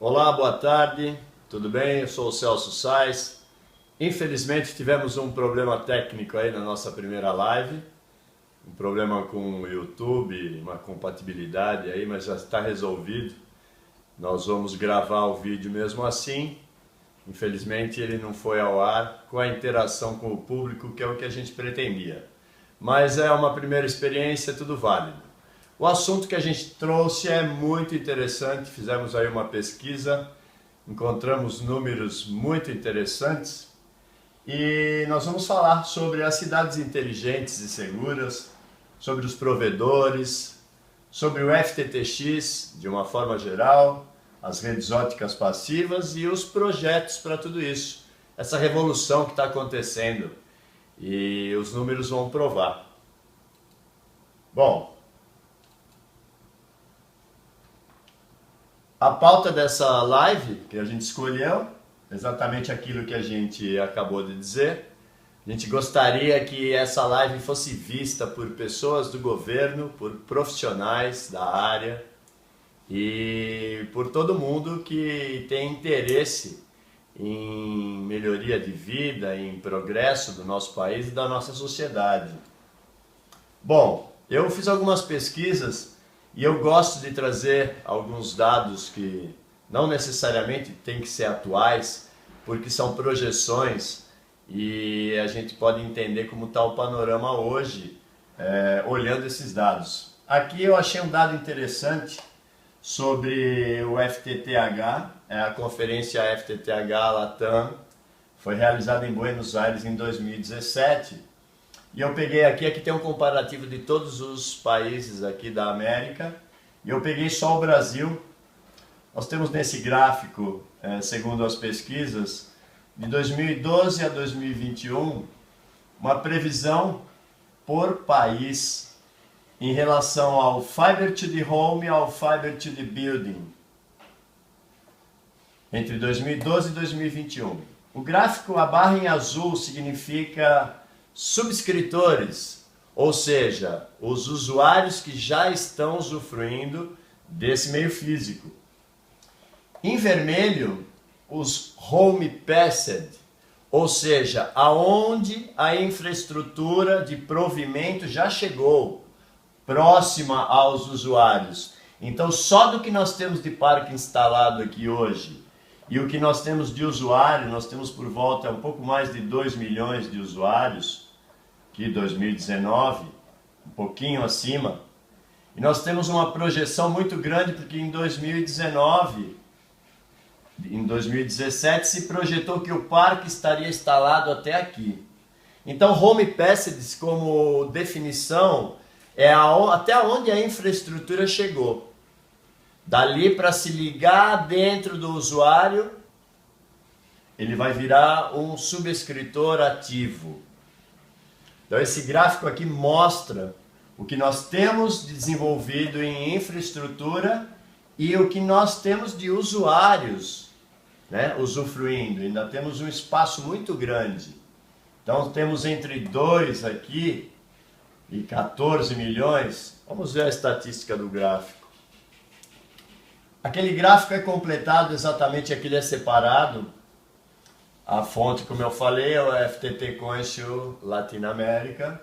Olá, boa tarde, tudo bem? Eu sou o Celso Sais. Infelizmente tivemos um problema técnico aí na nossa primeira live, um problema com o YouTube, uma compatibilidade aí, mas já está resolvido. Nós vamos gravar o vídeo mesmo assim. Infelizmente ele não foi ao ar com a interação com o público, que é o que a gente pretendia. Mas é uma primeira experiência, tudo válido. O assunto que a gente trouxe é muito interessante, fizemos aí uma pesquisa, encontramos números muito interessantes e nós vamos falar sobre as cidades inteligentes e seguras, sobre os provedores, sobre o FTTX de uma forma geral, as redes ópticas passivas e os projetos para tudo isso, essa revolução que está acontecendo e os números vão provar. Bom, a pauta dessa live que a gente escolheu, exatamente aquilo que a gente acabou de dizer. A gente gostaria que essa live fosse vista por pessoas do governo, por profissionais da área e por todo mundo que tem interesse em melhoria de vida, em progresso do nosso país e da nossa sociedade. Bom, eu fiz algumas pesquisas e eu gosto de trazer alguns dados que não necessariamente têm que ser atuais, porque são projeções e a gente pode entender como está o panorama hoje, olhando esses dados. Aqui eu achei um dado interessante sobre o FTTH, a conferência FTTH Latam, foi realizada em Buenos Aires em 2017. E eu peguei aqui tem um comparativo de todos os países aqui da América, e eu peguei só o Brasil. Nós temos nesse gráfico, segundo as pesquisas, de 2012 a 2021, uma previsão por país em relação ao Fiber to the Home e ao Fiber to the Building, entre 2012 e 2021. O gráfico, a barra em azul, significa subscritores, ou seja, os usuários que já estão usufruindo desse meio físico. Em vermelho, os home passed, ou seja, aonde a infraestrutura de provimento já chegou, próxima aos usuários. Então, só do que nós temos de parque instalado aqui hoje e o que nós temos de usuário, nós temos por volta um pouco mais de 2 milhões de usuários, que 2019, um pouquinho acima, e nós temos uma projeção muito grande porque em 2017 se projetou que o parque estaria instalado até aqui. Então Home Passed como definição é até onde a infraestrutura chegou. Dali para se ligar dentro do usuário, ele vai virar um subscritor ativo. Então esse gráfico aqui mostra o que nós temos desenvolvido em infraestrutura e o que nós temos de usuários, usufruindo. Ainda temos um espaço muito grande. Então temos entre 2 aqui e 14 milhões. Vamos ver a estatística do gráfico. Aquele gráfico é completado exatamente, aquele é separado. A fonte, como eu falei, é o FTT Council Latinoamérica.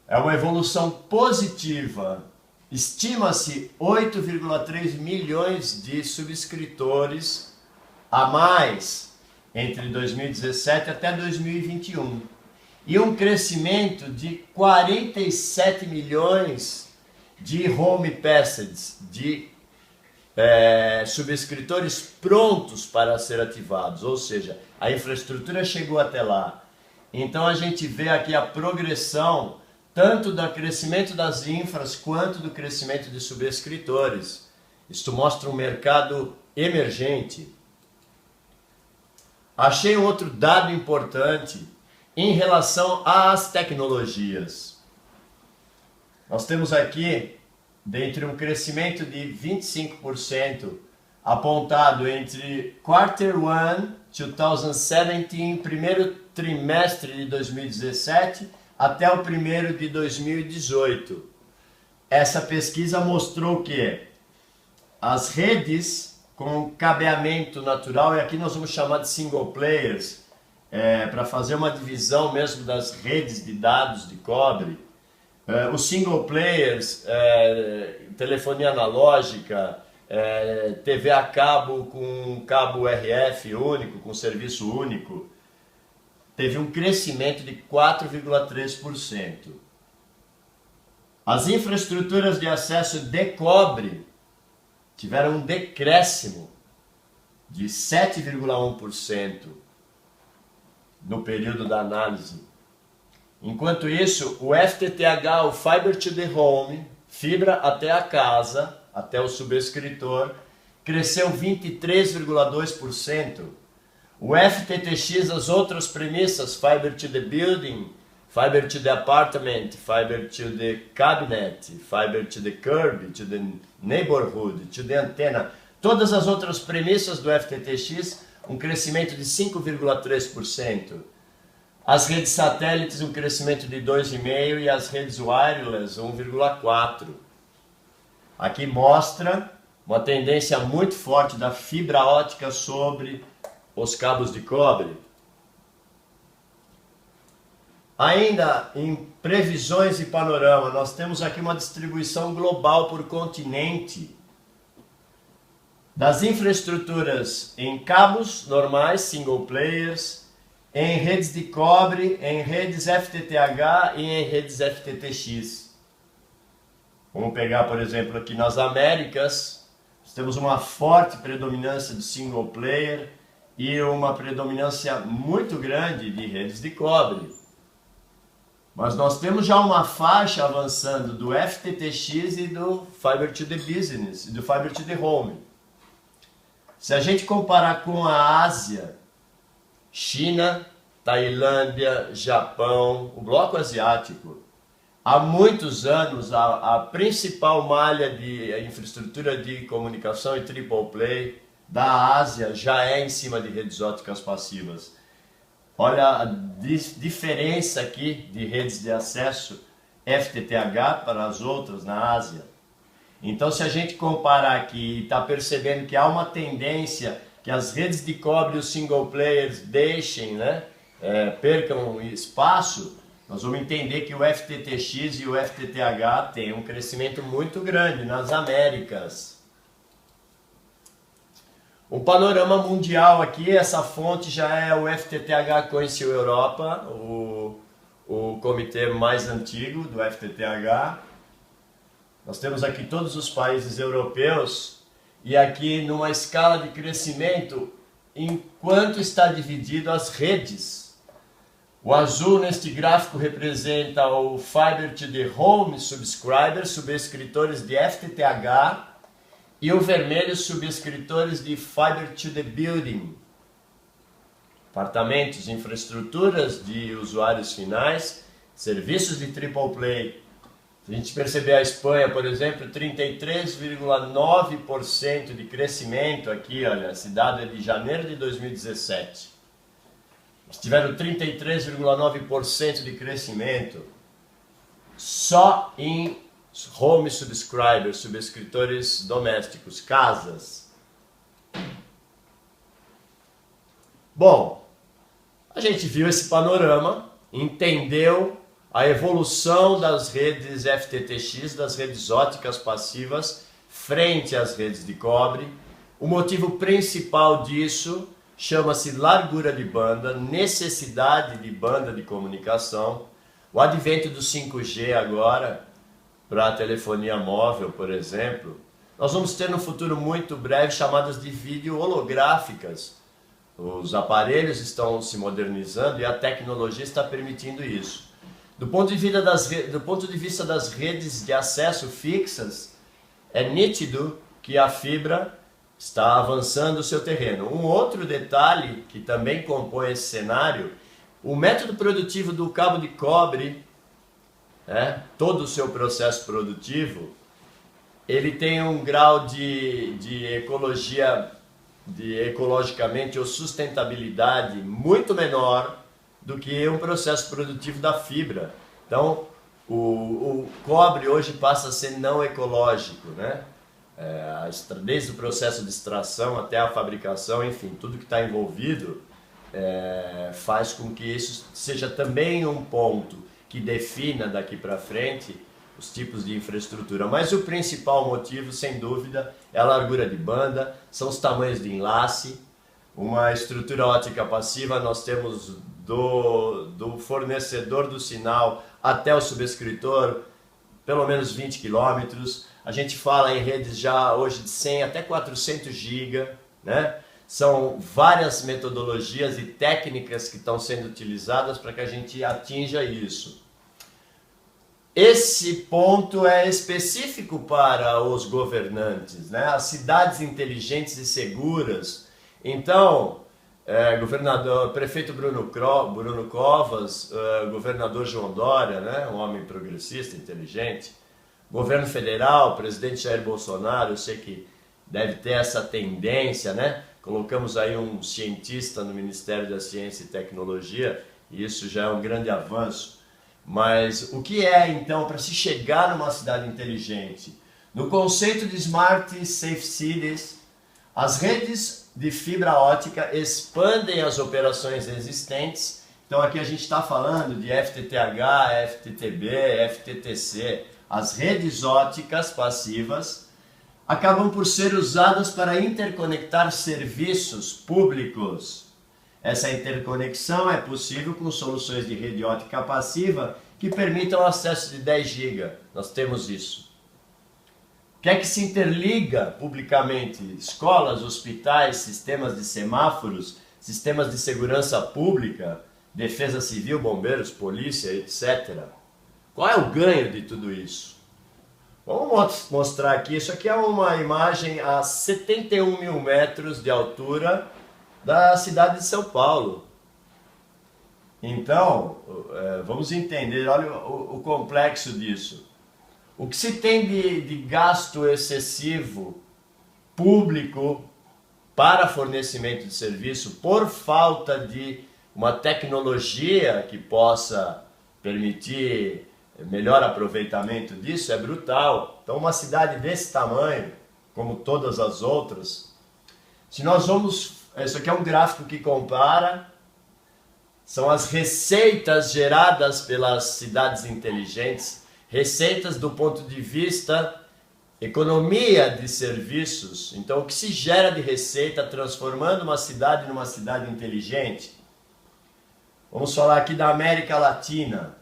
É uma evolução positiva. Estima-se 8,3 milhões de subscritores a mais entre 2017 até 2021. E um crescimento de 47 milhões de home passeds, de subscritores prontos para ser ativados, ou seja, a infraestrutura chegou até lá. Então a gente vê aqui a progressão tanto do crescimento das infras quanto do crescimento de subscritores. Isto mostra um mercado emergente. Achei um outro dado importante em relação às tecnologias. Nós temos aqui, dentre um crescimento de 25% apontado entre Quarter 1, 2017, primeiro trimestre de 2017, até o primeiro de 2018. Essa pesquisa mostrou que as redes com cabeamento natural, e aqui nós vamos chamar de single players, para fazer uma divisão mesmo das redes de dados de cobre. Os single players, telefonia analógica, TV a cabo com cabo RF único, com serviço único, teve um crescimento de 4,3%. As infraestruturas de acesso de cobre tiveram um decréscimo de 7,1% no período da análise. Enquanto isso, o FTTH, o Fiber to the Home, fibra até a casa, até o subscritor, cresceu 23,2%. O FTTX, as outras premissas, Fiber to the Building, Fiber to the Apartment, Fiber to the Cabinet, Fiber to the Curb, to the Neighborhood, to the Antenna, todas as outras premissas do FTTX, um crescimento de 5,3%. As redes satélites, um crescimento de 2,5%, e as redes wireless, 1,4%. Aqui mostra uma tendência muito forte da fibra ótica sobre os cabos de cobre. Ainda em previsões e panorama, nós temos aqui uma distribuição global por continente das infraestruturas em cabos normais, single players, em redes de cobre, em redes FTTH e em redes FTTX. Vamos pegar, por exemplo, aqui nas Américas, nós temos uma forte predominância de single player e uma predominância muito grande de redes de cobre. Mas nós temos já uma faixa avançando do FTTX e do Fiber to the Business, e do Fiber to the Home. Se a gente comparar com a Ásia, China, Tailândia, Japão, o bloco asiático, há muitos anos a principal malha de infraestrutura de comunicação e triple play da Ásia já é em cima de redes ópticas passivas. Olha a diferença aqui de redes de acesso FTTH para as outras na Ásia. Então, se a gente comparar aqui e está percebendo que há uma tendência que as redes de cobre e os single players deixem, percam espaço, nós vamos entender que o FTTX e o FTTH têm um crescimento muito grande nas Américas. O panorama mundial aqui, essa fonte já é o FTTH Council Europa, o comitê mais antigo do FTTH. Nós temos aqui todos os países europeus e aqui numa escala de crescimento, enquanto está dividido as redes. O azul neste gráfico representa o Fiber to the Home subscribers, subscritores de FTTH, e o vermelho, subscritores de Fiber to the Building, apartamentos, infraestruturas de usuários finais, serviços de triple play. Se a gente perceber a Espanha, por exemplo, 33,9% de crescimento aqui, olha, esse dado é de janeiro de 2017. Eles tiveram 33,9% de crescimento só em home subscribers, subscritores domésticos, casas. Bom, a gente viu esse panorama, entendeu a evolução das redes FTTX, das redes ópticas passivas, frente às redes de cobre. O motivo principal disso chama-se largura de banda, necessidade de banda de comunicação, o advento do 5G agora, para a telefonia móvel, por exemplo. Nós vamos ter no futuro muito breve chamadas de vídeo holográficas. Os aparelhos estão se modernizando e a tecnologia está permitindo isso. Do ponto de vista das redes de acesso fixas, é nítido que a fibra está avançando o seu terreno. Um outro detalhe que também compõe esse cenário, o método produtivo do cabo de cobre, todo o seu processo produtivo, ele tem um grau de ecologia, de ecologicamente ou sustentabilidade muito menor do que um processo produtivo da fibra. Então, o cobre hoje passa a ser não ecológico, desde o processo de extração até a fabricação, enfim, tudo que está envolvido faz com que isso seja também um ponto que defina daqui para frente os tipos de infraestrutura. Mas o principal motivo, sem dúvida, é a largura de banda, são os tamanhos de enlace. Uma estrutura ótica passiva, nós temos do fornecedor do sinal até o subscritor, pelo menos 20 quilômetros. A gente fala em redes já hoje de 100 até 400 GB, né? São várias metodologias e técnicas que estão sendo utilizadas para que a gente atinja isso. Esse ponto é específico para os governantes, né? As cidades inteligentes e seguras. Então, prefeito Bruno Covas, governador João Dória, né? Um homem progressista, inteligente, governo federal, presidente Jair Bolsonaro, eu sei que deve ter essa tendência, né? Colocamos aí um cientista no Ministério da Ciência e Tecnologia, e isso já é um grande avanço. Mas o que é, então, para se chegar numa cidade inteligente? No conceito de Smart Safe Cities, as redes de fibra ótica expandem as operações existentes. Então aqui a gente está falando de FTTH, FTTB, FTTC. As redes óticas passivas acabam por ser usadas para interconectar serviços públicos. Essa interconexão é possível com soluções de rede ótica passiva que permitam o acesso de 10 GB. Nós temos isso. O que é que se interliga publicamente? Escolas, hospitais, sistemas de semáforos, sistemas de segurança pública, defesa civil, bombeiros, polícia, etc. Qual é o ganho de tudo isso? Vamos mostrar aqui. Isso aqui é uma imagem a 71 mil metros de altura da cidade de São Paulo. Então, vamos entender, olha o complexo disso. O que se tem de gasto excessivo público para fornecimento de serviço por falta de uma tecnologia que possa permitir melhor aproveitamento disso é brutal. Então, uma cidade desse tamanho, como todas as outras, se nós vamos... Isso aqui é um gráfico que compara, são as receitas geradas pelas cidades inteligentes, receitas do ponto de vista economia de serviços. Então, o que se gera de receita transformando uma cidade numa cidade inteligente? Vamos falar aqui da América Latina.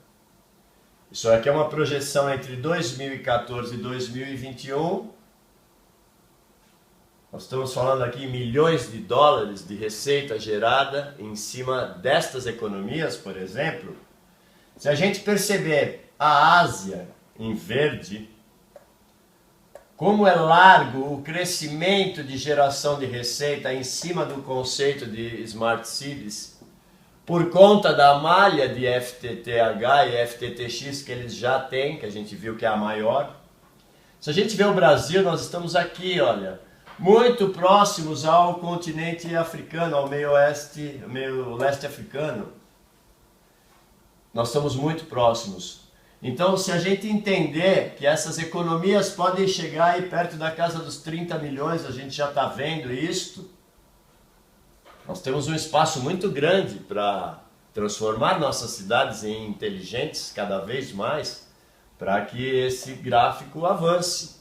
Isso aqui é uma projeção entre 2014 e 2021. Nós estamos falando aqui em milhões de dólares de receita gerada em cima destas economias, por exemplo. Se a gente perceber a Ásia em verde, como é largo o crescimento de geração de receita em cima do conceito de Smart Cities, por conta da malha de FTTH e FTTX que eles já têm, que a gente viu que é a maior. Se a gente vê o Brasil, nós estamos aqui, olha, muito próximos ao continente africano, ao meio leste africano. Nós estamos muito próximos. Então, se a gente entender que essas economias podem chegar aí perto da casa dos 30 milhões, a gente já está vendo isto, nós temos um espaço muito grande para transformar nossas cidades em inteligentes cada vez mais, para que esse gráfico avance.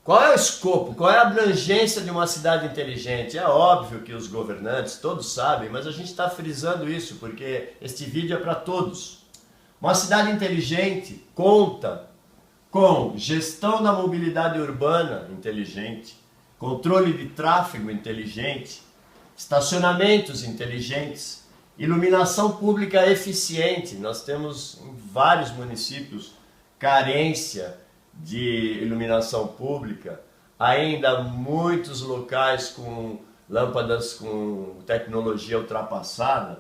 Qual é o escopo, qual é a abrangência de uma cidade inteligente? É óbvio que os governantes todos sabem, mas a gente está frisando isso porque este vídeo é para todos. Uma cidade inteligente conta com gestão da mobilidade urbana inteligente, controle de tráfego inteligente, estacionamentos inteligentes, iluminação pública eficiente. Nós temos em vários municípios carência de iluminação pública, ainda muitos locais com lâmpadas com tecnologia ultrapassada,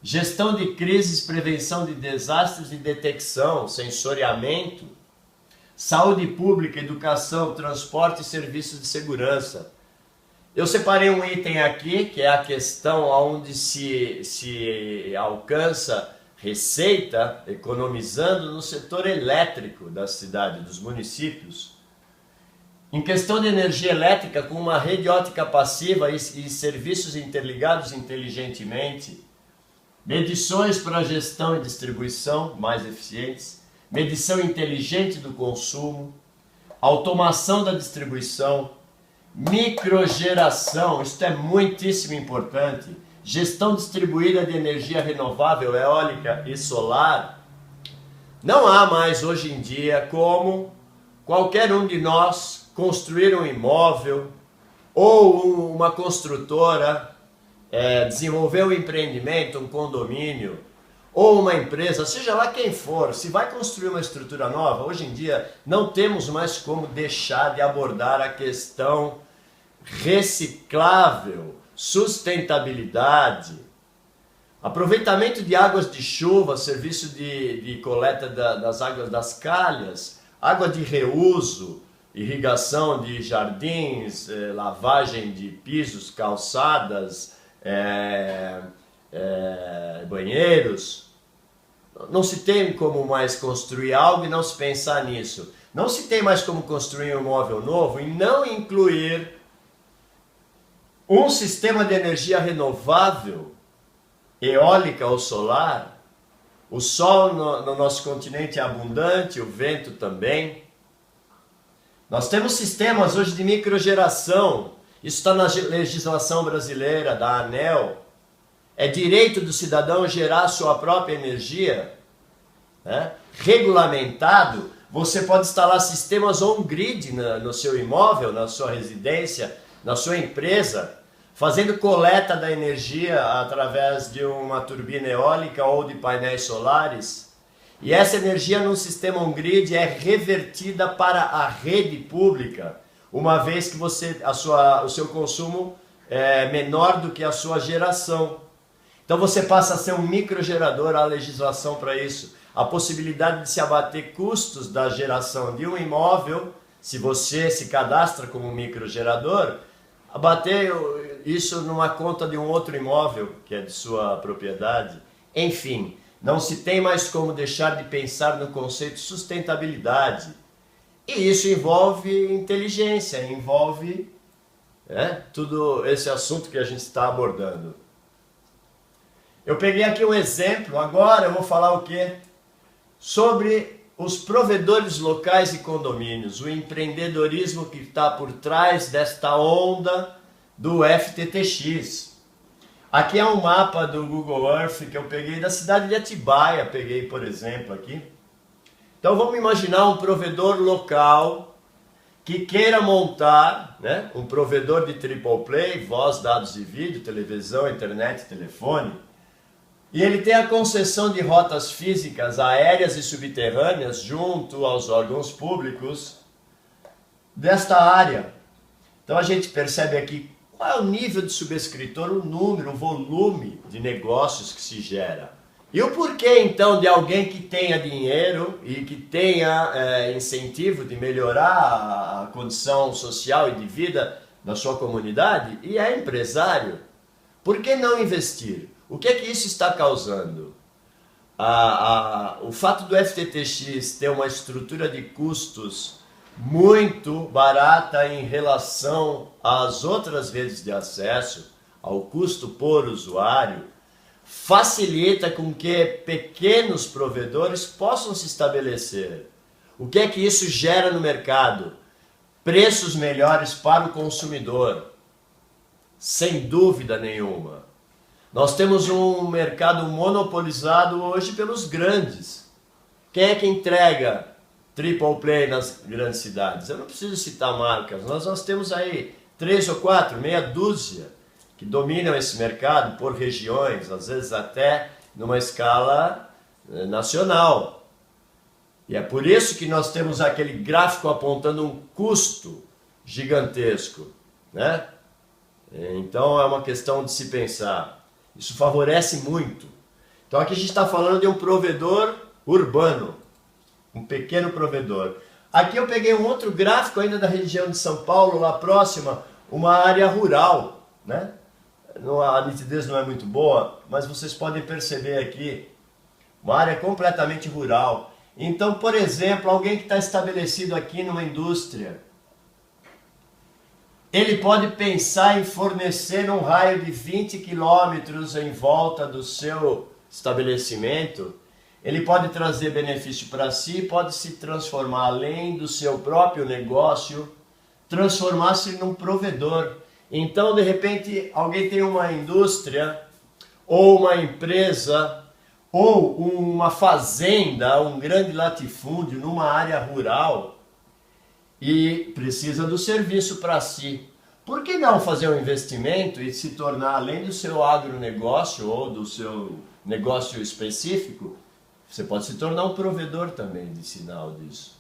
gestão de crises, prevenção de desastres e detecção, sensoriamento, saúde pública, educação, transporte e serviços de segurança. Eu separei um item aqui, que é a questão onde se alcança receita economizando no setor elétrico da cidade, dos municípios. Em questão de energia elétrica, com uma rede ótica passiva e serviços interligados inteligentemente, medições para gestão e distribuição mais eficientes, medição inteligente do consumo, automação da distribuição, microgeração, isso é muitíssimo importante, gestão distribuída de energia renovável, eólica e solar. Não há mais hoje em dia como qualquer um de nós construir um imóvel ou uma construtora desenvolver um empreendimento, um condomínio ou uma empresa, seja lá quem for, se vai construir uma estrutura nova, hoje em dia não temos mais como deixar de abordar a questão reciclável, sustentabilidade, aproveitamento de águas de chuva, serviço de coleta das águas das calhas, água de reuso, irrigação de jardins, lavagem de pisos, calçadas, banheiros. Não se tem como mais construir algo e não se pensar nisso. Não se tem mais como construir um imóvel novo e não incluir um sistema de energia renovável, eólica ou solar. O sol no nosso continente é abundante, o vento também. Nós temos sistemas hoje de microgeração. Isso está na legislação brasileira, da ANEEL. É direito do cidadão gerar sua própria energia, né? Regulamentado. Você pode instalar sistemas on-grid no seu imóvel, na sua residência, na sua empresa, fazendo coleta da energia através de uma turbina eólica ou de painéis solares. E essa energia no sistema on-grid é revertida para a rede pública, uma vez que o seu consumo é menor do que a sua geração. Então você passa a ser um microgerador, há legislação para isso. A possibilidade de se abater custos da geração de um imóvel, se você se cadastra como microgerador, abater isso numa conta de um outro imóvel que é de sua propriedade. Enfim, não se tem mais como deixar de pensar no conceito de sustentabilidade. E isso envolve inteligência, envolve tudo esse assunto que a gente está abordando. Eu peguei aqui um exemplo, agora eu vou falar o quê? Sobre os provedores locais e condomínios, o empreendedorismo que está por trás desta onda do FTTX. Aqui é um mapa do Google Earth que eu peguei da cidade de Atibaia, peguei por exemplo aqui. Então vamos imaginar um provedor local que queira montar, um provedor de triple play, voz, dados e vídeo, televisão, internet, telefone. E ele tem a concessão de rotas físicas aéreas e subterrâneas junto aos órgãos públicos desta área. Então a gente percebe aqui qual é o nível de subscritor, o número, o volume de negócios que se gera. E o porquê então de alguém que tenha dinheiro e que tenha incentivo de melhorar a condição social e de vida da sua comunidade e é empresário, por que não investir? O que é que isso está causando? O fato do FTTX ter uma estrutura de custos muito barata em relação às outras redes de acesso, ao custo por usuário, facilita com que pequenos provedores possam se estabelecer. O que é que isso gera no mercado? Preços melhores para o consumidor, sem dúvida nenhuma. Nós temos um mercado monopolizado hoje pelos grandes. Quem é que entrega triple play nas grandes cidades? Eu não preciso citar marcas, nós temos aí 3 ou 4, meia dúzia, que dominam esse mercado por regiões, às vezes até numa escala nacional. E é por isso que nós temos aquele gráfico apontando um custo gigantesco, né? Então é uma questão de se pensar. Isso favorece muito. Então aqui a gente está falando de um provedor urbano, um pequeno provedor. Aqui eu peguei um outro gráfico ainda da região de São Paulo, lá próxima, uma área rural, né? A nitidez não é muito boa, mas vocês podem perceber aqui uma área completamente rural. Então, por exemplo, alguém que está estabelecido aqui numa indústria, ele pode pensar em fornecer um raio de 20 quilômetros em volta do seu estabelecimento. Ele pode trazer benefício para si, pode se transformar, além do seu próprio negócio, transformar-se num provedor. Então, de repente, alguém tem uma indústria, ou uma empresa, ou uma fazenda, um grande latifúndio numa área rural, e precisa do serviço para si. Por que não fazer um investimento e se tornar, além do seu agronegócio ou do seu negócio específico, você pode se tornar um provedor também de sinal disso.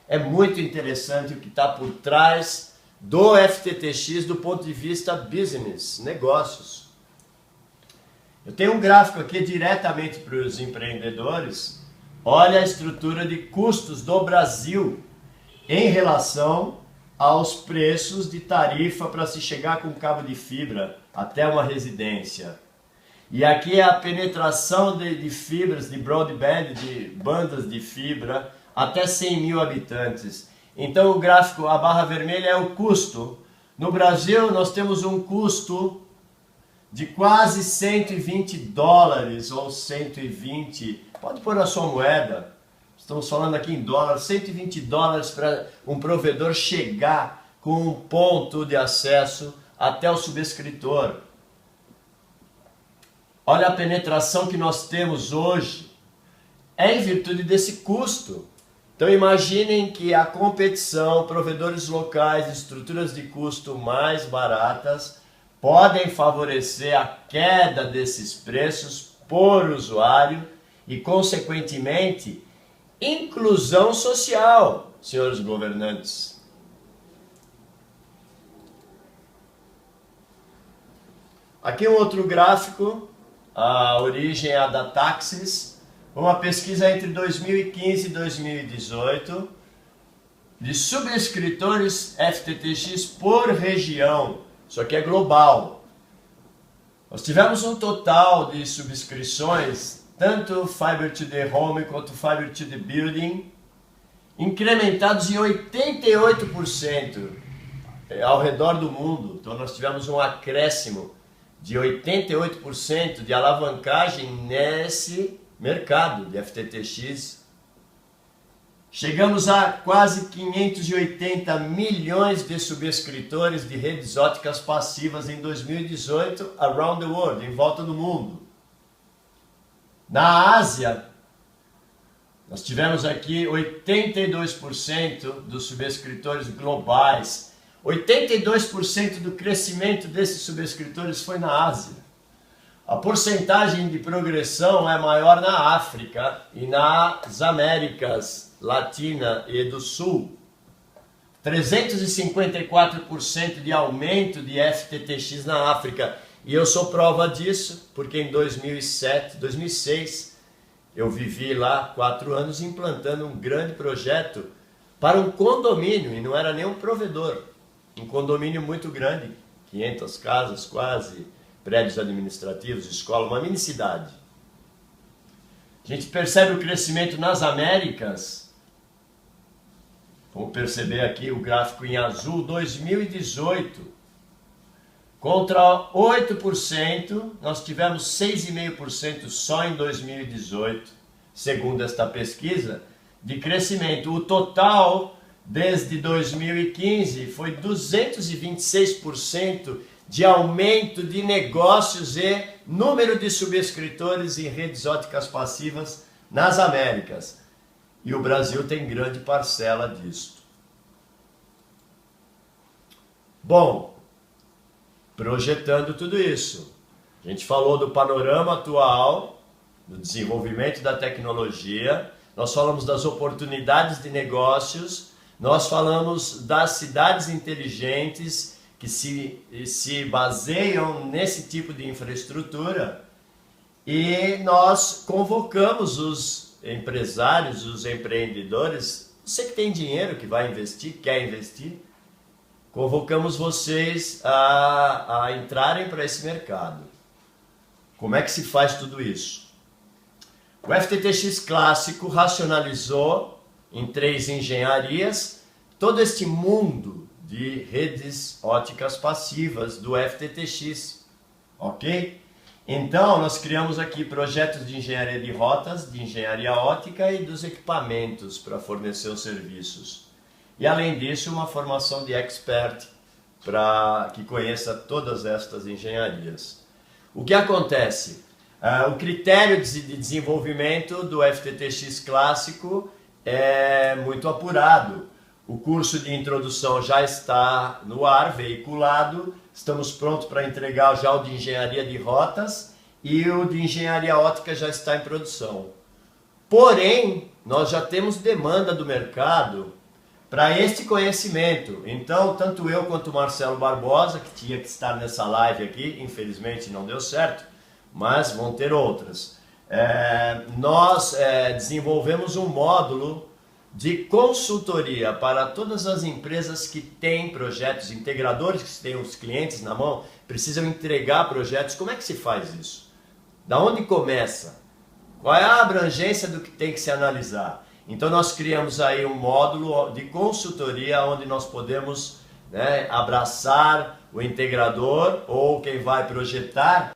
É muito interessante o que está por trás do FTTX do ponto de vista business, negócios. Eu tenho um gráfico aqui diretamente para os empreendedores. Olha a estrutura de custos do Brasil em relação aos preços de tarifa para se chegar com cabo de fibra até uma residência. E aqui é a penetração de fibras, de broadband, de bandas de fibra, até 100 mil habitantes. Então o gráfico, a barra vermelha é o custo. No Brasil nós temos um custo de quase 120 dólares ou 120, pode pôr a sua moeda, estamos falando aqui em dólar, 120 dólares para um provedor chegar com um ponto de acesso até o subscritor. Olha a penetração que nós temos hoje, é em virtude desse custo. Então imaginem que a competição, provedores locais, estruturas de custo mais baratas, podem favorecer a queda desses preços por usuário e, consequentemente, inclusão social, senhores governantes. Aqui um outro gráfico, a origem é a da Taxis, uma pesquisa entre 2015 e 2018 de subscritores FTTX por região. Isso aqui é global. Nós tivemos um total de subscrições, tanto Fiber to the Home quanto Fiber to the Building, incrementados em 88% ao redor do mundo. Então nós tivemos um acréscimo de 88% de alavancagem nesse mercado de FTTX. Chegamos a quase 580 milhões de subscritores de redes óticas passivas em 2018, around the world, em volta do mundo. Na Ásia, nós tivemos aqui 82% dos subscritores globais. 82% do crescimento desses subscritores foi na Ásia. A porcentagem de progressão é maior na África e nas Américas Latina e do Sul. 354% de aumento de FTTX na África. E eu sou prova disso, porque em 2006, eu vivi lá 4 anos implantando um grande projeto para um condomínio, e não era nem um provedor. Um condomínio muito grande, 500 casas quase, prédios administrativos, escola, uma mini cidade. A gente percebe o crescimento nas Américas. Vamos perceber aqui o gráfico em azul, 2018, contra 8%, nós tivemos 6,5% só em 2018, segundo esta pesquisa, de crescimento. O total, desde 2015, foi 226% de aumento de negócios e número de subscritores em redes óticas passivas nas Américas. E o Brasil tem grande parcela disto. Bom, projetando tudo isso, a gente falou do panorama atual, do desenvolvimento da tecnologia, nós falamos das oportunidades de negócios, nós falamos das cidades inteligentes que se baseiam nesse tipo de infraestrutura, e nós convocamos os empresários, os empreendedores, você que tem dinheiro, que vai investir, quer investir, convocamos vocês a entrarem para esse mercado. Como é que se faz tudo isso? O FTTX clássico racionalizou em 3 engenharias todo este mundo de redes óticas passivas do FTTX, ok? Então, nós criamos aqui projetos de engenharia de rotas, de engenharia ótica e dos equipamentos para fornecer os serviços. E, além disso, uma formação de expert para que conheça todas estas engenharias. O que acontece? O critério de desenvolvimento do FTTX clássico é muito apurado. O curso de introdução já está no ar, veiculado. Estamos prontos para entregar já o de engenharia de rotas e o de engenharia ótica já está em produção. Porém, nós já temos demanda do mercado para este conhecimento. Então, tanto eu quanto o Marcelo Barbosa, que tinha que estar nessa live aqui, infelizmente não deu certo, mas vão ter outras. Nós desenvolvemos um módulo de consultoria para todas as empresas que têm projetos, integradores que têm os clientes na mão, precisam entregar projetos. Como é que se faz isso? Da onde começa? Qual é a abrangência do que tem que se analisar? Então nós criamos aí um módulo de consultoria onde nós podemos, abraçar o integrador ou quem vai projetar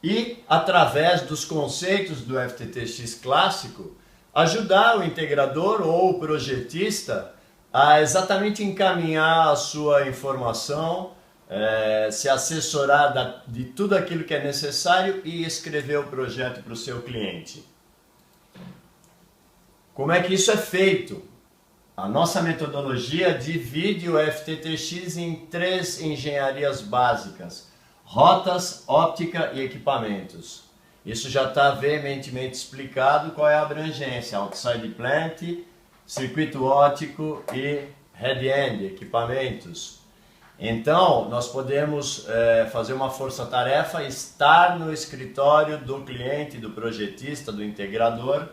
e, através dos conceitos do FTTX clássico, ajudar o integrador ou o projetista a exatamente encaminhar a sua informação, se assessorar de tudo aquilo que é necessário e escrever o projeto para o seu cliente. Como é que isso é feito? A nossa metodologia divide o FTTX em 3 engenharias básicas: rotas, óptica e equipamentos. Isso já está veementemente explicado qual é a abrangência: outside plant, circuito óptico e head-end, equipamentos. Então, nós podemos fazer uma força-tarefa, estar no escritório do cliente, do projetista, do integrador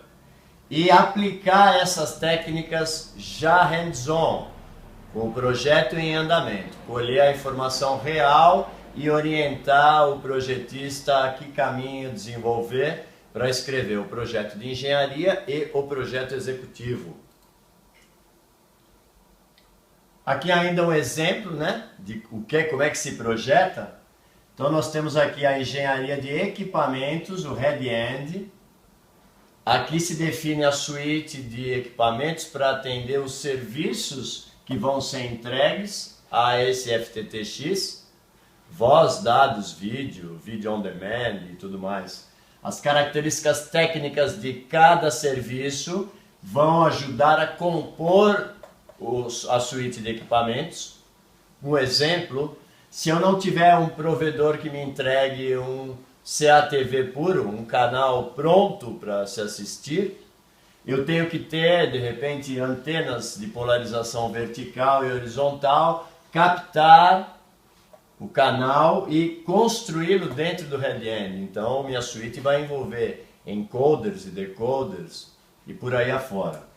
e aplicar essas técnicas já hands-on, com o projeto em andamento, colher a informação real e orientar o projetista a que caminho desenvolver para escrever o projeto de engenharia e o projeto executivo. Aqui ainda um exemplo, de como é que se projeta. Então nós temos aqui a engenharia de equipamentos, o head-end. Aqui se define a suíte de equipamentos para atender os serviços que vão ser entregues a esse FTTX. Voz, dados, vídeo on demand e tudo mais. As características técnicas de cada serviço vão ajudar a compor a suíte de equipamentos. Um exemplo, se eu não tiver um provedor que me entregue um CATV puro, um canal pronto para se assistir, eu tenho que ter, de repente, antenas de polarização vertical e horizontal, captar o canal e construí-lo dentro do head-end. Então, minha suíte vai envolver encoders e decoders e por aí afora.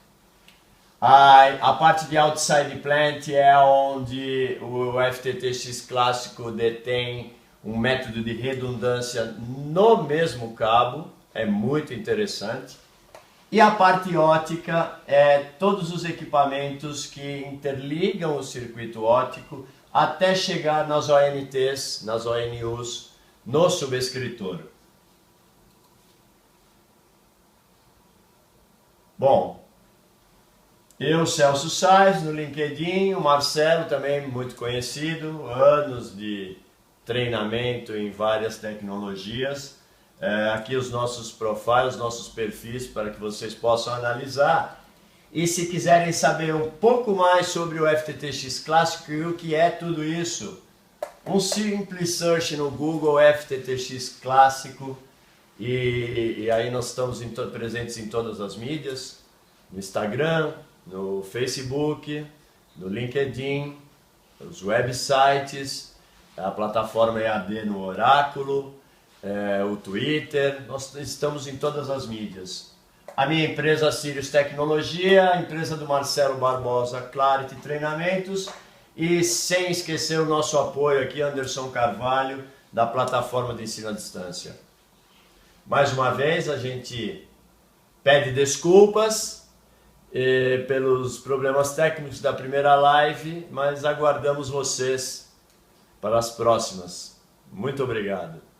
A parte de outside plant é onde o FTTX clássico detém um método de redundância no mesmo cabo, é muito interessante. E a parte ótica é todos os equipamentos que interligam o circuito óptico até chegar nas ONTs, nas ONUs, no subscritor. Bom, eu, Celso Sais, no LinkedIn, o Marcelo também muito conhecido, anos de treinamento em várias tecnologias. Aqui os nossos profiles, nossos perfis para que vocês possam analisar. E se quiserem saber um pouco mais sobre o FTTX clássico e o que é tudo isso, um simples search no Google FTTX clássico e aí nós estamos presentes em todas as mídias, no Instagram, no Facebook, no LinkedIn, os websites, a plataforma EAD no Oráculo, o Twitter, nós estamos em todas as mídias. A minha empresa Sirius Tecnologia, a empresa do Marcelo Barbosa Clarity Treinamentos e sem esquecer o nosso apoio aqui, Anderson Carvalho, da plataforma de ensino à distância. Mais uma vez a gente pede desculpas pelos problemas técnicos da primeira live, mas aguardamos vocês para as próximas. Muito obrigado.